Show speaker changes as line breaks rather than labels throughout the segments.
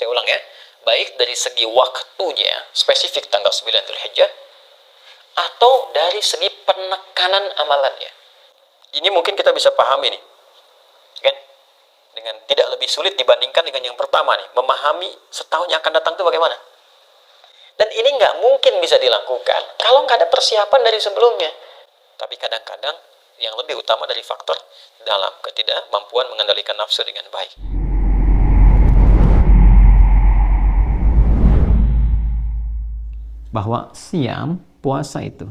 Saya ulang ya, baik dari segi waktunya, spesifik tanggal 9 Dzulhijjah, atau dari segi penekanan amalannya. Ini mungkin kita bisa pahami nih, kan? Dengan tidak lebih sulit dibandingkan dengan yang pertama nih, memahami setahun yang akan datang itu bagaimana. Dan ini nggak mungkin bisa dilakukan kalau nggak ada persiapan dari sebelumnya. Tapi kadang-kadang yang lebih utama dari faktor dalam ketidakmampuan mengendalikan nafsu dengan baik. Bahwa siam, puasa itu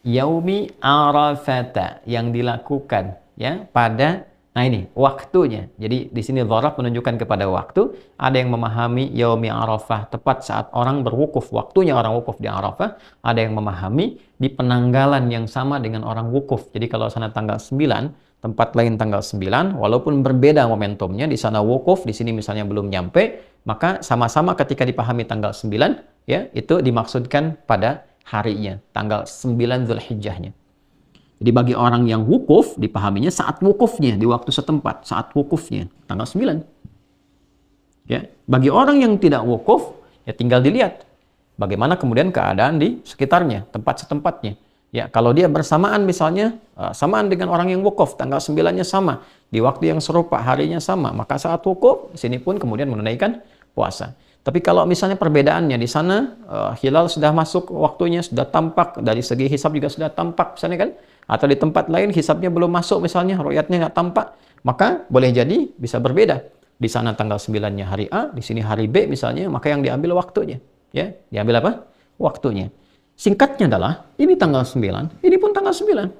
yaumi arafata, yang dilakukan ya pada, nah ini waktunya. Jadi di sini dzaraf menunjukkan kepada waktu. Ada yang memahami yaumi arafah tepat saat orang berwukuf, waktunya orang wukuf di Arafah. Ada yang memahami di penanggalan yang sama dengan orang wukuf. Jadi kalau sana tanggal 9, tempat lain tanggal 9, walaupun berbeda momentumnya, di sana wukuf, di sini misalnya belum nyampe, maka sama-sama ketika dipahami tanggal 9, ya, itu dimaksudkan pada harinya, tanggal 9 Dzulhijjahnya. Jadi bagi orang yang wukuf, dipahaminya saat wukufnya, di waktu setempat, saat wukufnya, tanggal 9. Ya, bagi orang yang tidak wukuf, ya tinggal dilihat bagaimana kemudian keadaan di sekitarnya, tempat setempatnya. Ya, kalau dia bersamaan misalnya, samaan dengan orang yang wukuf, tanggal 9-nya sama, di waktu yang serupa, harinya sama, maka saat wukuf, di sini pun kemudian menunaikan puasa. Tapi kalau misalnya perbedaannya di sana, hilal sudah masuk waktunya, sudah tampak, dari segi hisab juga sudah tampak, misalnya kan, atau di tempat lain hisabnya belum masuk misalnya, ru'yatnya nggak tampak, maka boleh jadi bisa berbeda. Di sana tanggal 9-nya hari A, di sini hari B misalnya, maka yang diambil waktunya. Ya, diambil apa? Waktunya. Singkatnya adalah, ini tanggal 9, ini pun tanggal 9.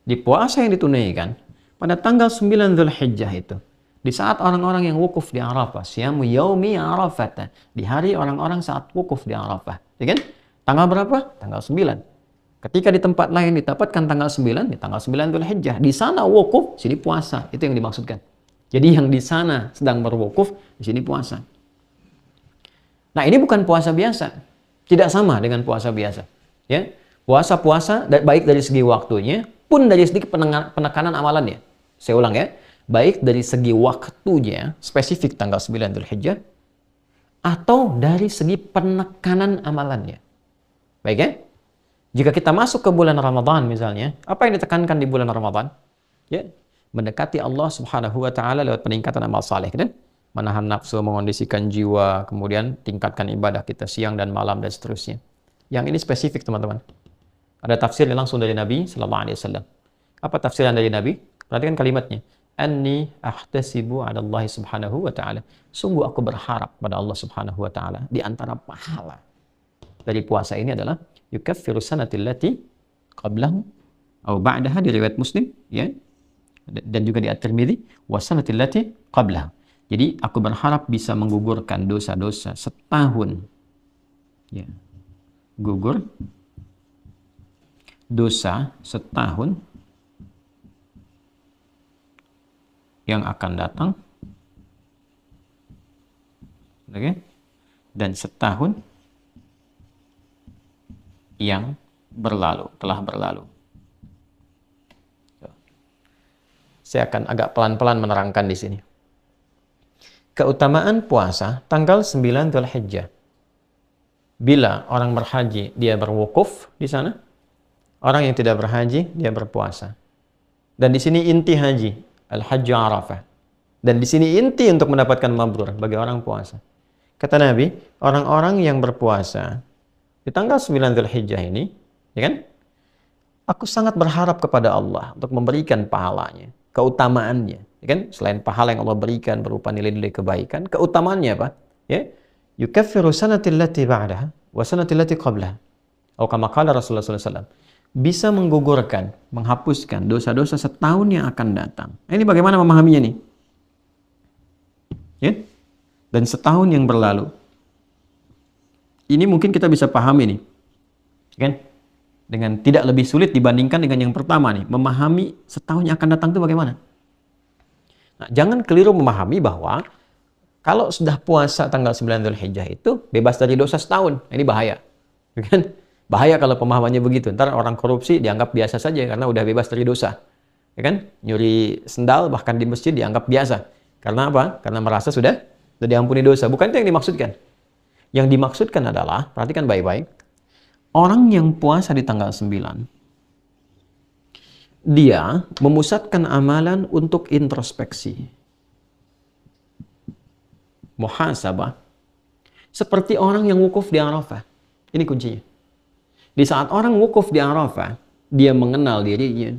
Di puasa yang ditunaikan, pada tanggal 9 Dzulhijjah itu, di saat orang-orang yang wukuf di Arafah, siyamu yaumi Arafah, di hari orang-orang saat wukuf di Arafah. Ya kan? Tanggal berapa? Tanggal 9. Ketika di tempat lain didapatkan tanggal 9, di tanggal 9 Dzulhijjah, di sana wukuf, sini puasa. Itu yang dimaksudkan. Jadi yang di sana sedang berwukuf, di sini puasa. Nah, ini bukan puasa biasa. Tidak sama dengan puasa biasa. Ya, puasa-puasa baik dari segi waktunya pun dari segi penekanan amalannya. Saya ulang ya, baik dari segi waktunya, spesifik tanggal 9 Dzulhijjah, atau dari segi penekanan amalannya. Baik ya? Jika kita masuk ke bulan Ramadan misalnya, apa yang ditekankan di bulan Ramadan? Ya, mendekati Allah Subhanahu wa taala lewat peningkatan amal saleh, kan? Menahan nafsu, mengondisikan jiwa, kemudian tingkatkan ibadah kita siang dan malam dan seterusnya. Yang ini spesifik, teman-teman. Ada tafsirnya langsung dari Nabi sallallahu alaihi wasallam. Apa tafsiran dari Nabi? Perhatikan kalimatnya. Anni ahtasibu 'ala Allah Subhanahu wa taala. Sungguh aku berharap pada Allah Subhanahu wa taala, di antara pahala dari puasa ini adalah yukaffiru sanati allati qablahu atau ba'daha, di riwayat Muslim ya, dan juga di At-Tirmidzi, wa sanati allati qablahu. Jadi aku berharap bisa menggugurkan dosa-dosa setahun, ya, gugur dosa setahun yang akan datang, okay? Dan setahun yang berlalu, telah berlalu. Saya akan agak pelan-pelan menerangkan di sini. Keutamaan puasa tanggal 9 Dzulhijjah. Bila orang berhaji, dia berwukuf di sana. Orang yang tidak berhaji, dia berpuasa. Dan di sini inti haji, al-hajju Arafah. Dan di sini inti untuk mendapatkan mabrur bagi orang puasa. Kata Nabi, orang-orang yang berpuasa di tanggal 9 Dzulhijjah ini, ya kan? Aku sangat berharap kepada Allah untuk memberikan pahalanya, keutamaannya, ya kan? Selain pahala yang Allah berikan berupa nilai-nilai kebaikan, keutamaannya apa? Ya, yukaffiru sanatil lati ba'daha wa sanatil lati qablaha. Atau kama qala Rasulullah sallallahu alaihi wasallam, bisa menggugurkan, menghapuskan dosa-dosa setahun yang akan datang. Ini bagaimana memahaminya nih? Ya? Dan setahun yang berlalu. Ini mungkin kita bisa pahami nih, kan? Dengan tidak lebih sulit dibandingkan dengan yang pertama nih, memahami setahun yang akan datang itu bagaimana. Nah, jangan keliru memahami bahwa kalau sudah puasa tanggal 9 Dzulhijjah itu bebas dari dosa setahun. Ini bahaya, kan? Bahaya kalau pemahamannya begitu. Ntar orang korupsi dianggap biasa saja karena udah bebas dari dosa. Ya kan? Nyuri sendal bahkan di masjid dianggap biasa. Karena apa? Karena merasa sudah diampuni dosa. Bukan itu yang dimaksudkan. Yang dimaksudkan adalah, perhatikan baik-baik, orang yang puasa di tanggal 9, dia memusatkan amalan untuk introspeksi, muhasabah, seperti orang yang wukuf di Arafah. Ini kuncinya. Di saat orang wukuf di Arafah, dia mengenal dirinya,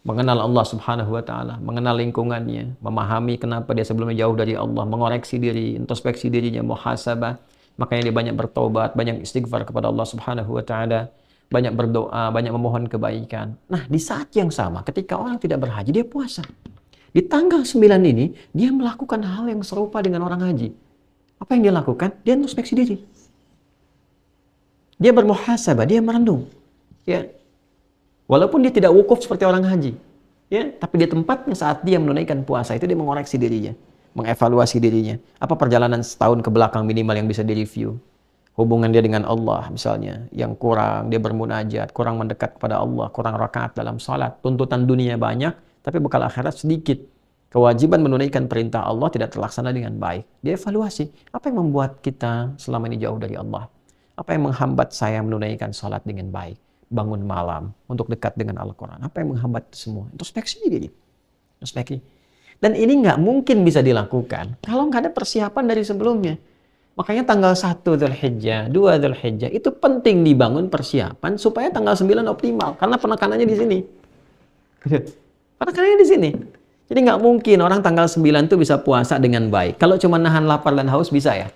mengenal Allah Subhanahu wa taala, mengenal lingkungannya, memahami kenapa dia sebelumnya jauh dari Allah, mengoreksi diri, introspeksi dirinya, muhasabah. Makanya dia banyak bertobat, banyak istighfar kepada Allah Subhanahu wa taala, banyak berdoa, banyak memohon kebaikan. Nah, di saat yang sama ketika orang tidak berhaji, dia puasa. Di tanggal 9 ini, dia melakukan hal yang serupa dengan orang haji. Apa yang dia lakukan? Dia introspeksi diri. Dia bermuhasabah, dia merenung. Ya. Walaupun dia tidak wukuf seperti orang haji. Ya, tapi di tempatnya saat dia menunaikan puasa itu dia mengoreksi dirinya, mengevaluasi dirinya. Apa perjalanan setahun ke belakang minimal yang bisa direview? Hubungan dia dengan Allah misalnya yang kurang, dia bermunajat, kurang mendekat kepada Allah, kurang rakaat dalam salat, tuntutan dunia banyak, tapi bekal akhirat sedikit. Kewajiban menunaikan perintah Allah tidak terlaksana dengan baik. Dia evaluasi, apa yang membuat kita selama ini jauh dari Allah? Apa yang menghambat saya menunaikan salat dengan baik? Bangun malam untuk dekat dengan Al-Quran. Apa yang menghambat itu semua? Introspeksi diri. Introspeksi. Dan ini nggak mungkin bisa dilakukan kalau nggak ada persiapan dari sebelumnya. Makanya tanggal 1 Dzulhijjah, 2 Dzulhijjah itu penting dibangun persiapan supaya tanggal 9 optimal. Karena penekanannya di sini. Penekanannya di sini. Jadi nggak mungkin orang tanggal 9 itu bisa puasa dengan baik. Kalau cuma nahan lapar dan haus bisa ya.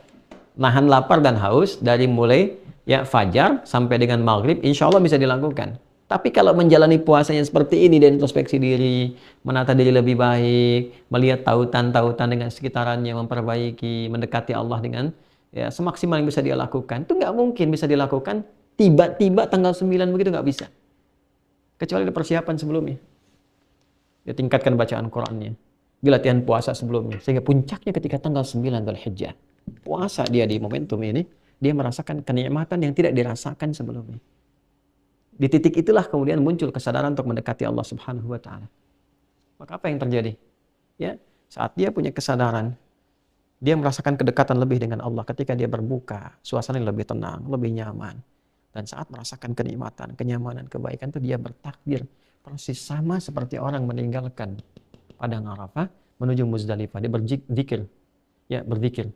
Nahan lapar dan haus dari mulai ya fajar sampai dengan maghrib, insya Allah bisa dilakukan. Tapi kalau menjalani puasanya seperti ini dan introspeksi diri, menata diri lebih baik, melihat tautan-tautan dengan sekitarannya, memperbaiki, mendekati Allah dengan ya semaksimal yang bisa dia lakukan, itu nggak mungkin bisa dilakukan tiba-tiba tanggal 9 begitu, nggak bisa. Kecuali ada persiapan sebelumnya. Dia tingkatkan bacaan Qur'annya, dia latihan puasa sebelumnya, sehingga puncaknya ketika tanggal 9 Dzulhijjah, puasa dia di momentum ini, dia merasakan kenikmatan yang tidak dirasakan sebelumnya. Di titik itulah kemudian muncul kesadaran untuk mendekati Allah Subhanahu wa taala. Maka apa yang terjadi? Ya, saat dia punya kesadaran, dia merasakan kedekatan lebih dengan Allah ketika dia berbuka, suasana lebih tenang, lebih nyaman. Dan saat merasakan kenikmatan, kenyamanan, kebaikan itu dia bertakbir persis sama seperti orang meninggalkan padang Arafah menuju Muzdalifah. Dia berzikir. Ya, berzikir.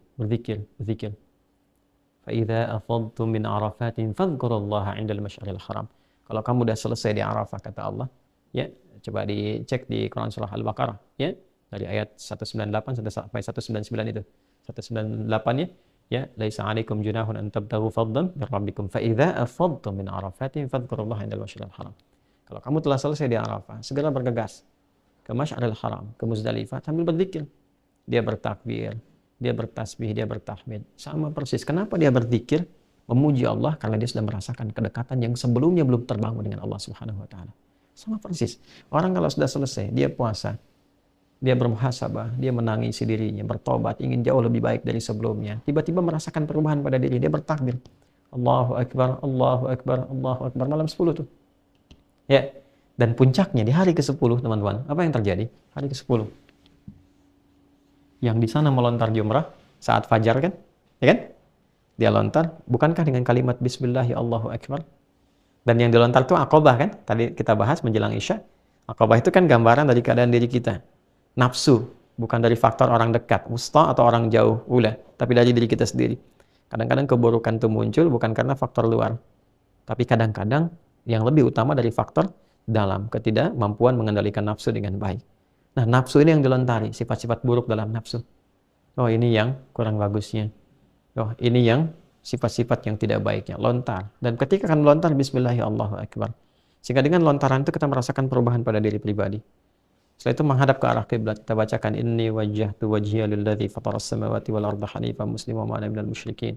Fa idza afadtum min Arafatin fadhkurullaha 'indal masy'aril haram. Kalau kamu udah selesai di Arafah, kata Allah, ya, coba dicek di Quran surah Al-Baqarah, ya, dari ayat 198 sampai 199 itu. 198 ya, laisa 'alaikum junahun an tabtaghu fadlan min rabbikum fa idza afadtum min Arafatin fadhkurullaha 'indal masy'aril haram. Kalau kamu telah selesai di Arafah, segera bergegas ke Masy'aril Haram, ke Muzdalifah sambil berzikir. Dia bertakbir, dia bertasbih, dia bertahmid. Sama persis. Kenapa dia berzikir? Memuji Allah karena dia sudah merasakan kedekatan yang sebelumnya belum terbangun dengan Allah Subhanahu wa taala. Sama persis. Orang kalau sudah selesai, dia puasa, dia bermuhasabah, dia menangisi dirinya, bertobat, ingin jauh lebih baik dari sebelumnya. Tiba-tiba merasakan perubahan pada diri, dia bertakbir. Allahu Akbar, Allahu Akbar, Allahu Akbar. Malam 10 tuh. Ya. Dan puncaknya di hari ke-10, teman-teman. Apa yang terjadi? Hari ke-10. Yang di sana melontar jumrah saat fajar kan? Ya kan? Dia lontar, bukankah dengan kalimat Bismillah ya Allahu Akbar? Dan yang dilontar itu Aqabah kan? Tadi kita bahas menjelang Isya. Aqabah itu kan gambaran dari keadaan diri kita. Nafsu, bukan dari faktor orang dekat, wusta atau orang jauh, ula, tapi dari diri kita sendiri. Kadang-kadang keburukan itu muncul bukan karena faktor luar, tapi kadang-kadang yang lebih utama dari faktor dalam, ketidakmampuan mengendalikan nafsu dengan baik. Nah, nafsu ini yang dilontari, sifat-sifat buruk dalam nafsu. Oh, ini yang kurang bagusnya. Oh, ini yang sifat-sifat yang tidak baiknya, lontar. Dan ketika akan melontar, Bismillahirrahmanirrahim. Sehingga dengan lontaran itu kita merasakan perubahan pada diri pribadi. Setelah itu menghadap ke arah kiblat, kita bacakan Inni wajjahtu wajhiya lilladzi fataras samawati wal arda hanifan musliman wa ma ana minal musyrikin.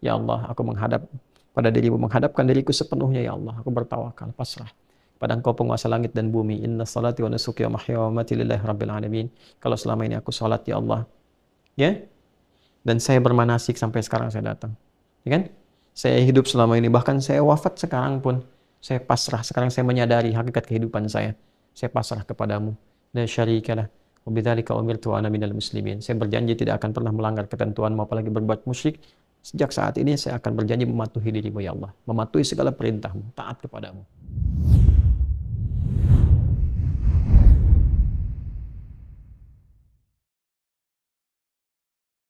Ya Allah, aku menghadap pada dirimu, menghadapkan diriku sepenuhnya ya Allah. Aku bertawakal, pasrah pada Engkau penguasa langit dan bumi. Inna salati wa nusuki wa mahya wa mamati lillahi rabbil alamin. Kalau selama ini aku salat ya Allah, ya, dan saya bermanasik sampai sekarang saya datang, ya kan? Saya hidup selama ini, bahkan saya wafat sekarang pun saya pasrah. Sekarang saya menyadari hakikat kehidupan saya. saya pasrah kepadamu. La syarikalah. Wa bidzalika umirtu wa ana minal muslimin. Saya berjanji tidak akan pernah melanggar ketentuanmu, apalagi berbuat musyrik. Sejak saat ini saya akan berjanji mematuhi dirimu ya Allah, mematuhi segala perintahmu, taat kepadamu.